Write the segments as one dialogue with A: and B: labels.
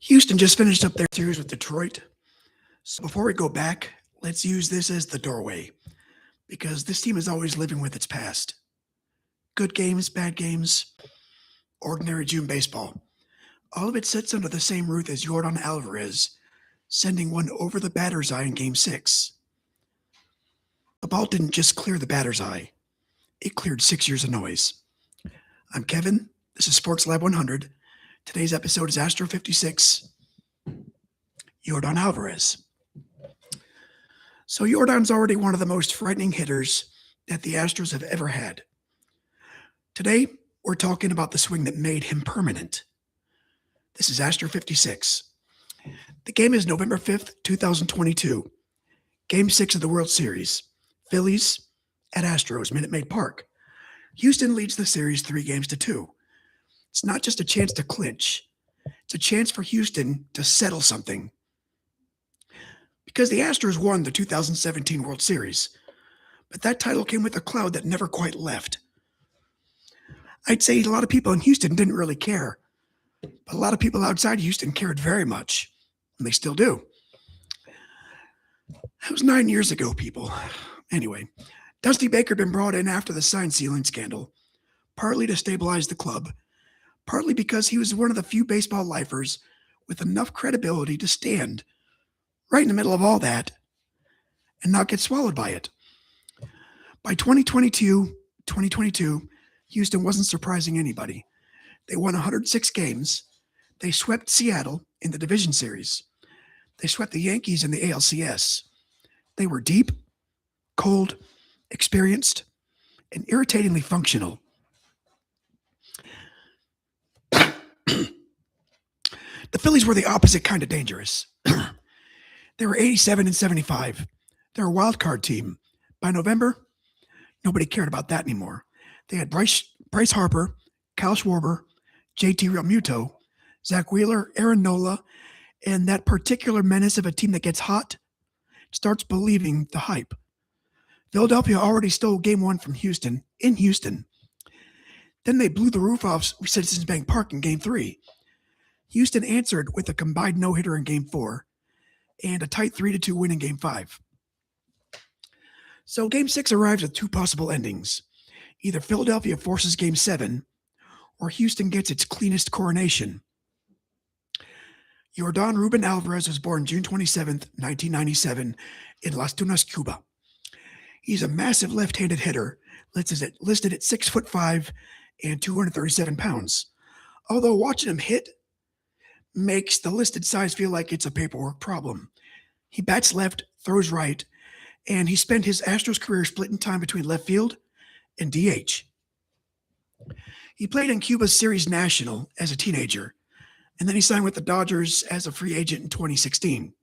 A: Houston just finished up their series with Detroit. So before we go back, let's use this as the doorway because this team is always living with its past. Good games, bad games, ordinary June baseball. All of it sits under the same roof as Yordan Alvarez, sending one over the batter's eye in Game 6. The ball didn't just clear the batter's eye, it cleared 6 years of noise. I'm Kevin. This is Sports Lab 100. Today's episode is Astro 56, Yordan Alvarez. So Yordan's already one of the most frightening hitters that the Astros have ever had. Today, we're talking about the swing that made him permanent. This is Astro 56. The game is November 5th, 2022. Game 6 of the World Series. Phillies at Astros, Minute Maid Park. Houston leads the series 3-2. It's not just a chance to clinch. It's a chance for Houston to settle something. Because the Astros won the 2017 World Series, but that title came with a cloud that never quite left. I'd say a lot of people in Houston didn't really care, but a lot of people outside Houston cared very much, and they still do. That was 9 years ago, people. Anyway, Dusty Baker had been brought in after the sign stealing scandal, partly to stabilize the club, partly because he was one of the few baseball lifers with enough credibility to stand right in the middle of all that and not get swallowed by it. By 2022, Houston wasn't surprising anybody. They won 106 games. They swept Seattle in the division series. They swept the Yankees in the ALCS. They were deep, cold, experienced, and irritatingly functional. The Phillies were the opposite kind of dangerous. They were 87-75. They're a wild card team. By November, nobody cared about that anymore. They had Bryce Harper, Kyle Schwarber, JT Realmuto, Zach Wheeler, Aaron Nola, and that particular menace of a team that gets hot starts believing the hype. Philadelphia already stole Game 1 from Houston in Houston. Then they blew the roof off Citizens Bank Park in Game 3. Houston answered with a combined no-hitter in Game 4 and a tight 3-2 win in Game 5. So Game 6 arrives with two possible endings. Either Philadelphia forces Game 7 or Houston gets its cleanest coronation. Yordan Ruben Alvarez was born June 27, 1997 in Las Tunas, Cuba. He's a massive left-handed hitter, listed at 6'5" and 237 pounds. Although watching him hit makes the listed size feel like it's a paperwork problem. He bats left, throws right, and he spent his Astros career splitting time between left field and DH. He played in Cuba's Series National as a teenager, and then he signed with the Dodgers as a free agent in 2016.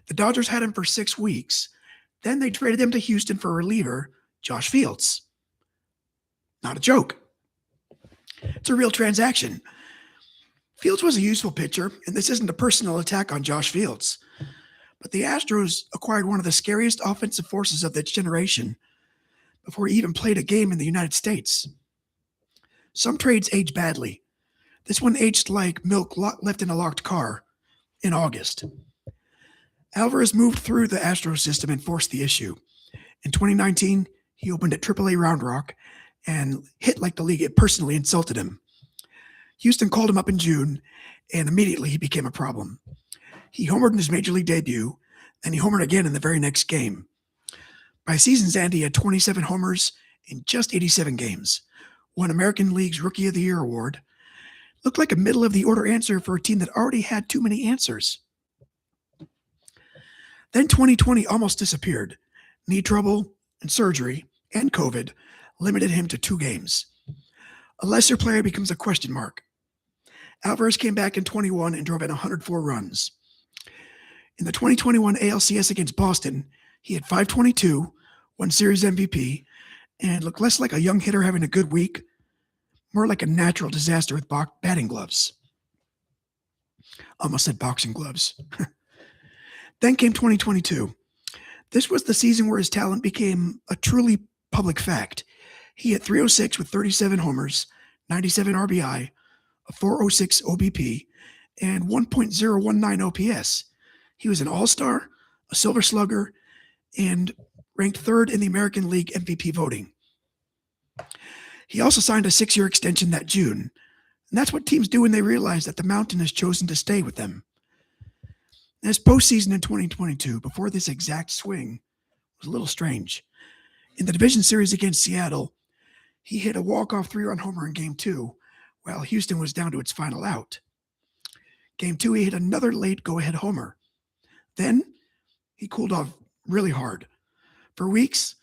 A: The Dodgers had him for 6 weeks. Then they traded him to Houston for reliever Josh Fields. Not a joke. It's a real transaction. Fields was a useful pitcher, and this isn't a personal attack on Josh Fields. But the Astros acquired one of the scariest offensive forces of this generation before he even played a game in the United States. Some trades age badly. This one aged like milk left in a locked car in August. Alvarez moved through the Astros system and forced the issue. In 2019, he opened at AAA Round Rock and hit like the league had personally insulted him. Houston called him up in June, and immediately he became a problem. He homered in his major league debut, and he homered again in the very next game. By season's end, he had 27 homers in just 87 games, won American League's Rookie of the Year award, looked like a middle-of-the-order answer for a team that already had too many answers. Then 2020 almost disappeared. Knee trouble and surgery and COVID limited him to 2 games. A lesser player becomes a question mark. Alvarez came back in 21 and drove in 104 runs. In the 2021 ALCS against Boston, he had 522, won Series MVP, and looked less like a young hitter having a good week, more like a natural disaster with batting gloves. Almost said boxing gloves. Then came 2022. This was the season where his talent became a truly public fact. He hit 306 with 37 homers, 97 RBI, a 406 OBP, and 1.019 OPS. He was an all-star, a silver slugger, and ranked third in the American League MVP voting. He also signed a 6-year extension that June, and that's what teams do when they realize that the mountain has chosen to stay with them. And his postseason in 2022, before this exact swing, was a little strange. In the division series against Seattle, he hit a walk-off 3-run homer in Game 2, while Houston was down to its final out. Game 2, he hit another late go-ahead homer. Then, he cooled off really hard. For weeks,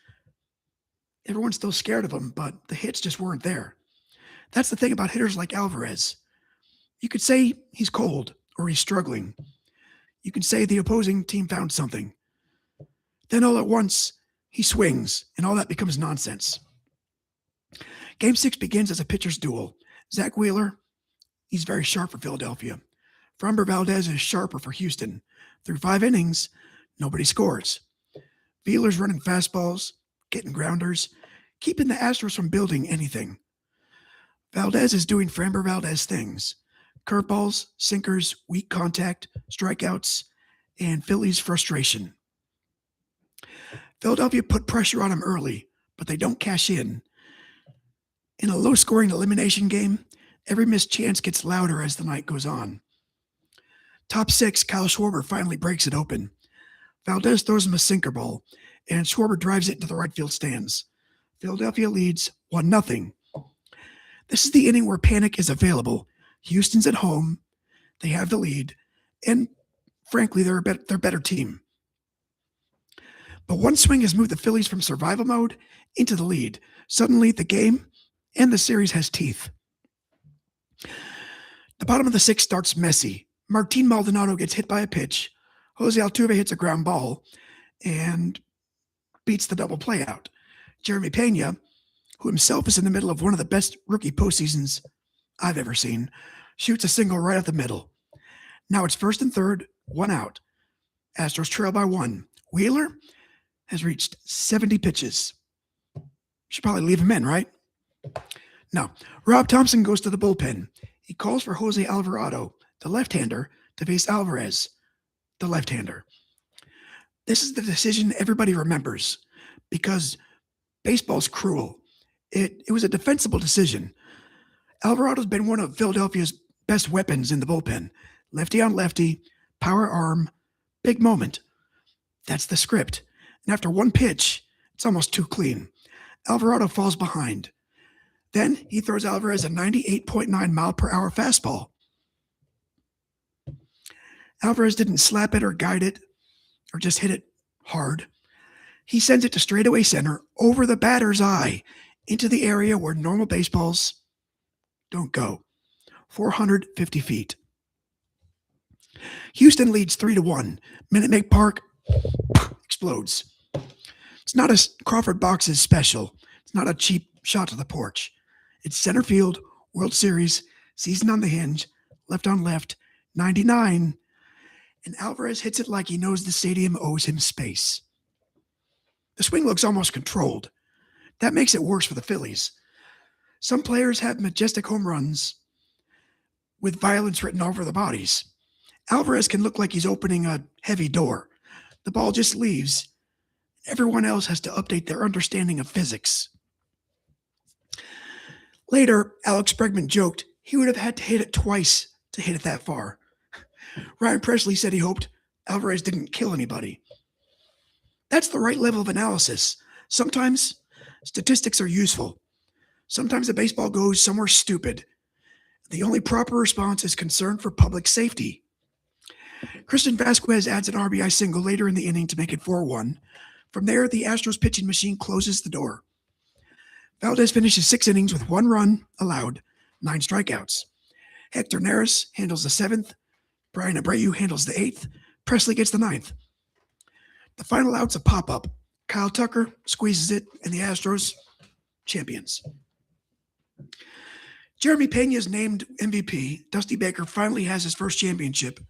A: everyone's still scared of him, but the hits just weren't there. That's the thing about hitters like Alvarez. You could say he's cold or he's struggling. You can say the opposing team found something. Then all at once, he swings, and all that becomes nonsense. Game 6 begins as a pitcher's duel. Zach Wheeler, he's very sharp for Philadelphia. Framber Valdez is sharper for Houston. Through 5 innings, nobody scores. Wheeler's running fastballs, getting grounders, keeping the Astros from building anything. Valdez is doing Framber Valdez things. Curveballs, sinkers, weak contact, strikeouts, and Philly's frustration. Philadelphia put pressure on him early, but they don't cash in. In a low-scoring elimination game, every missed chance gets louder as the night goes on. Top 6, Kyle Schwarber finally breaks it open. Valdez throws him a sinker ball, and Schwarber drives it into the right field stands. Philadelphia leads 1-0. This is the inning where panic is available. Houston's at home. They have the lead. And frankly, they're a better team. But one swing has moved the Phillies from survival mode into the lead. Suddenly, the game and the series has teeth. The bottom of the 6th starts messy. Martin Maldonado gets hit by a pitch. Jose Altuve hits a ground ball and beats the double play out. Jeremy Pena, who himself is in the middle of one of the best rookie postseasons I've ever seen, shoots a single right up the middle. Now it's 1st and 3rd, 1 out. Astros trail by 1. Wheeler has reached 70 pitches. Should probably leave him in, right? No. Rob Thompson goes to the bullpen. He calls for Jose Alvarado, the left-hander, to face Alvarez, the left-hander. This is the decision everybody remembers because baseball's cruel. It was a defensible decision. Alvarado's been one of Philadelphia's best weapons in the bullpen. Lefty on lefty, power arm, big moment. That's the script. And after one pitch, it's almost too clean. Alvarado falls behind. Then he throws Alvarez a 98.9 mile per hour fastball. Alvarez didn't slap it or guide it or just hit it hard. He sends it to straightaway center over the batter's eye into the area where normal baseballs don't go. 450 feet. Houston leads 3-1. Minute Maid Park explodes. It's not a Crawford Boxes special. It's not a cheap shot to the porch. It's center field, World Series, season on the hinge, left on left, 99. And Alvarez hits it like he knows the stadium owes him space. The swing looks almost controlled. That makes it worse for the Phillies. Some players have majestic home runs with violence written over the bodies. Alvarez can look like he's opening a heavy door. The ball just leaves. Everyone else has to update their understanding of physics. Later, Alex Bregman joked he would have had to hit it twice to hit it that far. Ryan Presley said he hoped Alvarez didn't kill anybody. That's the right level of analysis. Sometimes statistics are useful. Sometimes the baseball goes somewhere stupid. The only proper response is concern for public safety. Christian Vasquez adds an RBI single later in the inning to make it 4-1. From there, the Astros pitching machine closes the door. Valdez finishes 6 innings with 1 run allowed, 9 strikeouts. Hector Neris handles the 7th. Brian Abreu handles the 8th. Presley gets the 9th. The final out's a pop-up. Kyle Tucker squeezes it, and the Astros champions. Jeremy Pena is named MVP. Dusty Baker finally has his first championship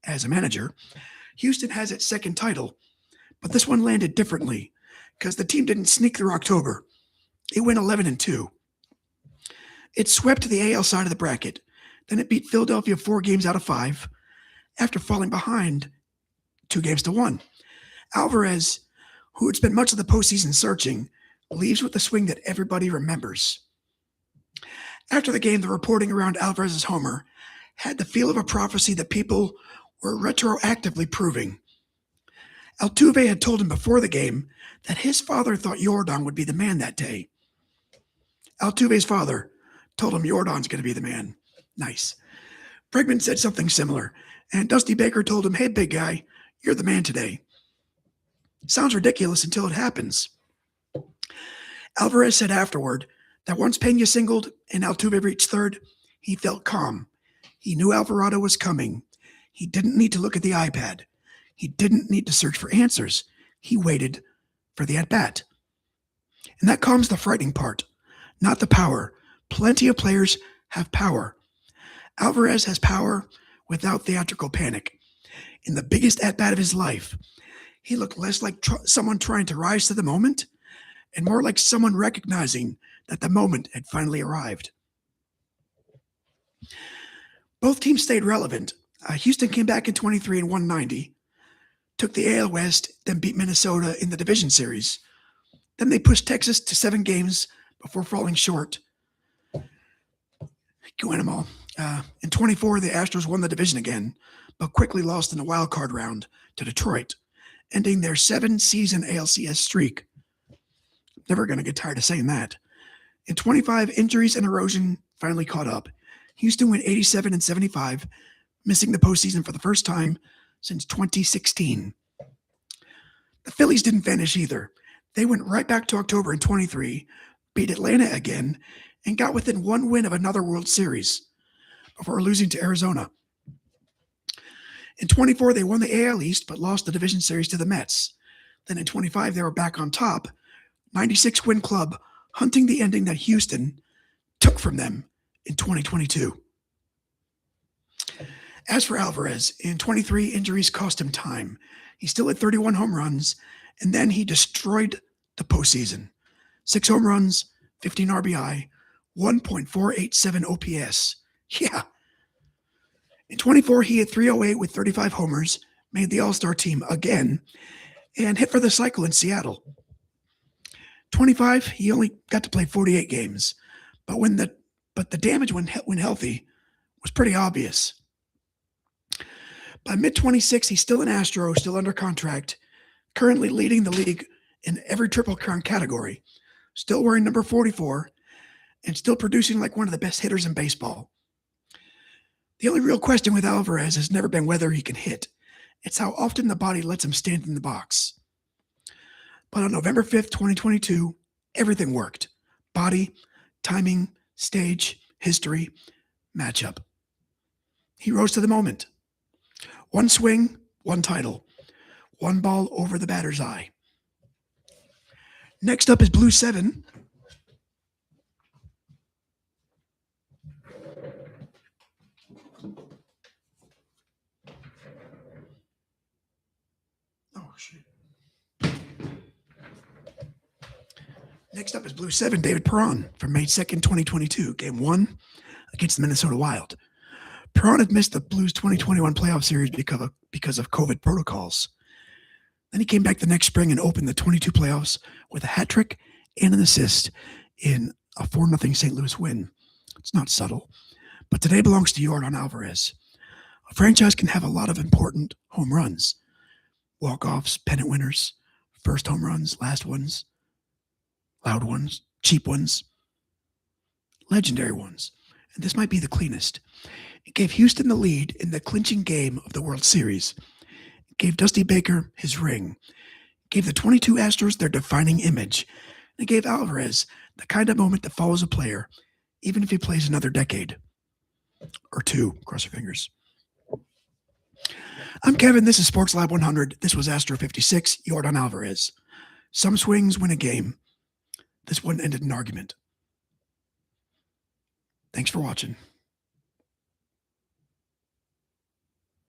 A: as a manager. Houston has its second title, but this one landed differently because the team didn't sneak through October. It went 11-2. It swept to the AL side of the bracket. Then it beat Philadelphia 4 games out of 5 after falling behind 2 games to 1. Alvarez, who had spent much of the postseason searching, leaves with the swing that everybody remembers. After the game, the reporting around Alvarez's homer had the feel of a prophecy that people were retroactively proving. Altuve had told him before the game that his father thought Yordan would be the man that day. Altuve's father told him Yordan's going to be the man. Nice. Bregman said something similar, and Dusty Baker told him, "Hey, big guy, you're the man today." Sounds ridiculous until it happens. Alvarez said afterward that once Pena singled and Altuve reached third, he felt calm. He knew Alvarado was coming. He didn't need to look at the iPad. He didn't need to search for answers. He waited for the at-bat. And that calms the frightening part, not the power. Plenty of players have power. Alvarez has power without theatrical panic. In the biggest at-bat of his life, he looked less like someone trying to rise to the moment and more like someone recognizing that the moment had finally arrived. Both teams stayed relevant. Houston came back in 23 and 190, took the AL West, then beat Minnesota in the division series. Then they pushed Texas to 7 games before falling short. You win them all. In 24, the Astros won the division again, but quickly lost in the wild card round to Detroit, ending their 7-season ALCS streak. Never going to get tired of saying that. In 25, injuries and erosion finally caught up. Houston went 87 and 75, missing the postseason for the first time since 2016. The Phillies didn't vanish either. They went right back to October in 23, beat Atlanta again, and got within 1 win of another World Series before losing to Arizona. In 24, they won the AL East but lost the division series to the Mets. Then in 25, they were back on top, 96-win club, hunting the ending that Houston took from them in 2022. As for Alvarez, in 23, injuries cost him time. He still had 31 home runs, and then he destroyed the postseason. 6 home runs, 15 RBI, 1.487 OPS. Yeah. In 24, he hit 308 with 35 homers, made the All-Star team again, and hit for the cycle in Seattle. 25, he only got to play 48 games, but the damage when healthy was pretty obvious. By mid-26, he's still an Astro, still under contract, currently leading the league in every Triple Crown category, still wearing number 44, and still producing like one of the best hitters in baseball. The only real question with Alvarez has never been whether he can hit. It's how often the body lets him stand in the box. But on November 5th, 2022, everything worked. Body, timing, stage, history, matchup. He rose to the moment. 1 swing, 1 title. 1 ball over the batter's eye. Next up is Blue 7. Oh, shit. Next up is Blue 7, David Perron from May 2nd, 2022, Game 1 against the Minnesota Wild. Perron had missed the Blues 2021 playoff series because of COVID protocols. Then he came back the next spring and opened the 22 playoffs with a hat trick and an assist in a 4-0 St. Louis win. It's not subtle, but today belongs to Yordan Alvarez. A franchise can have a lot of important home runs. Walk-offs, pennant winners, first home runs, last ones, loud ones, cheap ones, legendary ones. And this might be the cleanest. It gave Houston the lead in the clinching game of the World Series. It gave Dusty Baker his ring. It gave the 22 Astros their defining image. And it gave Alvarez the kind of moment that follows a player, even if he plays another decade. Or 2, cross your fingers. I'm Kevin, this is Sports Lab 100. This was Astro 56, Yordan Alvarez. Some swings win a game. This one ended an argument. Thanks for watching.